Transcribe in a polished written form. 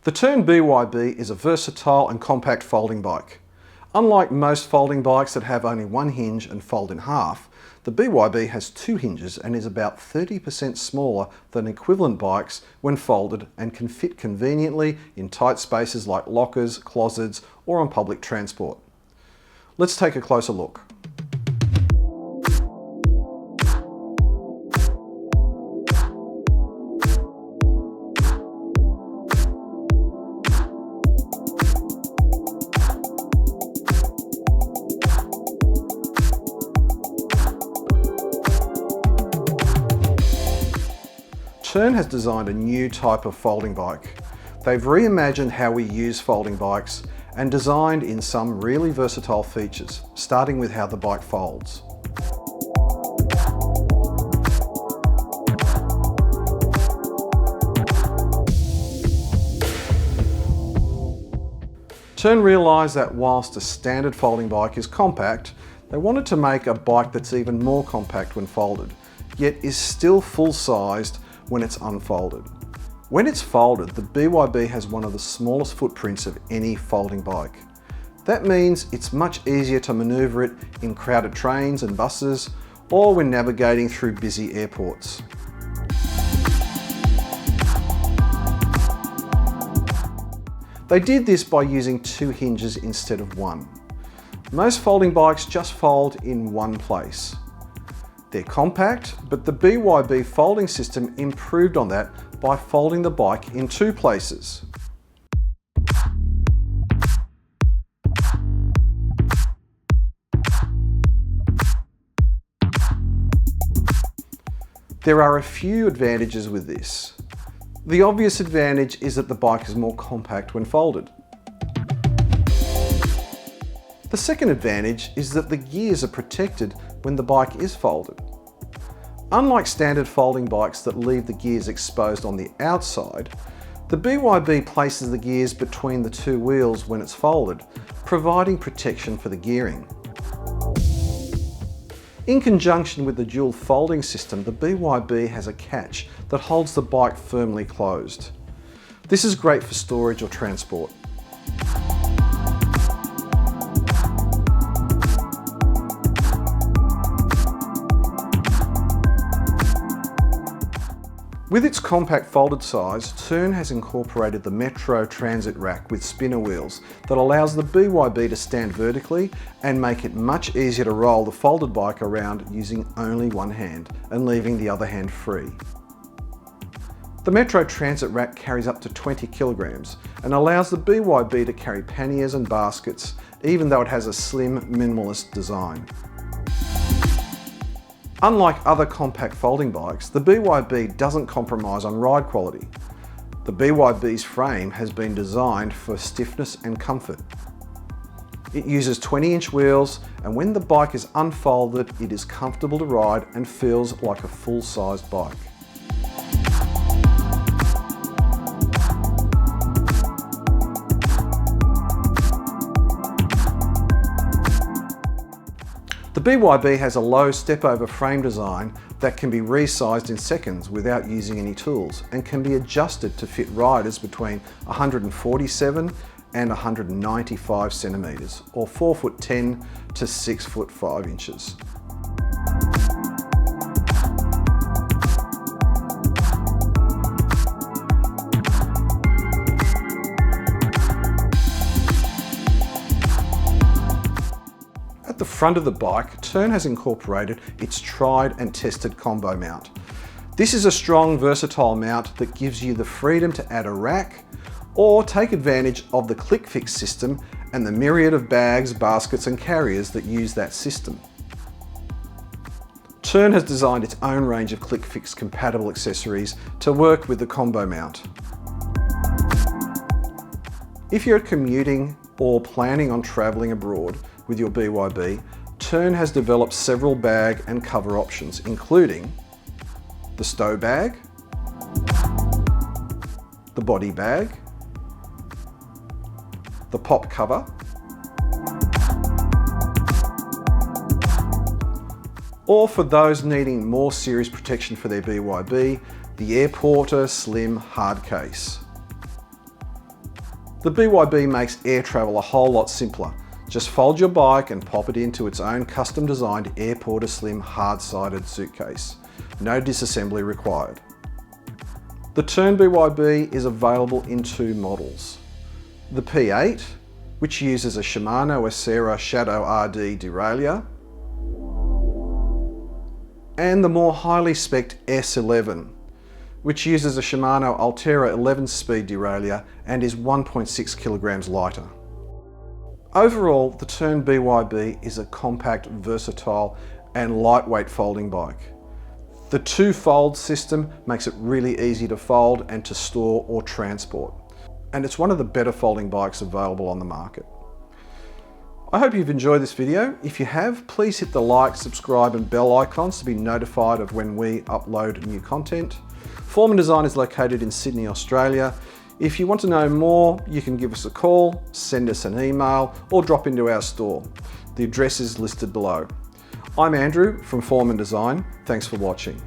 The Tern BYB is a versatile and compact folding bike. Unlike most folding bikes that have only one hinge and fold in half, the BYB has two hinges and is about 30% smaller than equivalent bikes when folded and can fit conveniently in tight spaces like lockers, closets, or on public transport. Let's take a closer look. Tern has designed a new type of folding bike. They've reimagined how we use folding bikes and designed in some really versatile features, starting with how the bike folds. Tern realised that whilst a standard folding bike is compact, they wanted to make a bike that's even more compact when folded, yet is still full-sized when it's unfolded. When it's folded, the BYB has one of the smallest footprints of any folding bike. That means it's much easier to manoeuvre it in crowded trains and buses, or when navigating through busy airports. They did this by using two hinges instead of one. Most folding bikes just fold in one place. They're compact, but the BYB folding system improved on that by folding the bike in two places. There are a few advantages with this. The obvious advantage is that the bike is more compact when folded. The second advantage is that the gears are protected when the bike is folded. Unlike standard folding bikes that leave the gears exposed on the outside, the BYB places the gears between the two wheels when it's folded, providing protection for the gearing. In conjunction with the dual folding system, the BYB has a catch that holds the bike firmly closed. This is great for storage or transport. With its compact folded size, Tern has incorporated the Metro transit rack with spinner wheels that allows the BYB to stand vertically and make it much easier to roll the folded bike around using only one hand and leaving the other hand free. The Metro transit rack carries up to 20 kilograms and allows the BYB to carry panniers and baskets, even though it has a slim, minimalist design. Unlike other compact folding bikes, the BYB doesn't compromise on ride quality. The BYB's frame has been designed for stiffness and comfort. It uses 20-inch wheels, and when the bike is unfolded, it is comfortable to ride and feels like a full-sized bike. The BYB has a low step-over frame design that can be resized in seconds without using any tools and can be adjusted to fit riders between 147 and 195 centimetres or 4'10" to 6'5" inches. At the front of the bike, Tern has incorporated its tried and tested combo mount. This is a strong, versatile mount that gives you the freedom to add a rack or take advantage of the click fix system and the myriad of bags, baskets and carriers that use that system. Tern has designed its own range of click fix compatible accessories to work with the combo mount. If you're commuting or planning on travelling abroad with your BYB, Tern has developed several bag and cover options, including the stow bag, the body bag, the pop cover, or for those needing more serious protection for their BYB, the Airporter Slim Hard Case. The BYB makes air travel a whole lot simpler. Just fold your bike and pop it into its own custom designed Airporter Slim hard-sided suitcase. No disassembly required. The Tern BYB is available in two models. The P8, which uses a Shimano Acera Shadow RD derailleur, and the more highly spec'd S11, which uses a Shimano Altera 11-speed derailleur and is 1.6 kilograms lighter. Overall, the Tern BYB is a compact, versatile and lightweight folding bike. The two-fold system makes it really easy to fold and to store or transport. And it's one of the better folding bikes available on the market. I hope you've enjoyed this video. If you have, please hit the like, subscribe and bell icons to be notified of when we upload new content. Foreman Design is located in Sydney, Australia. If you want to know more, you can give us a call, send us an email, or drop into our store. The address is listed below. I'm Andrew from Foreman Design. Thanks for watching.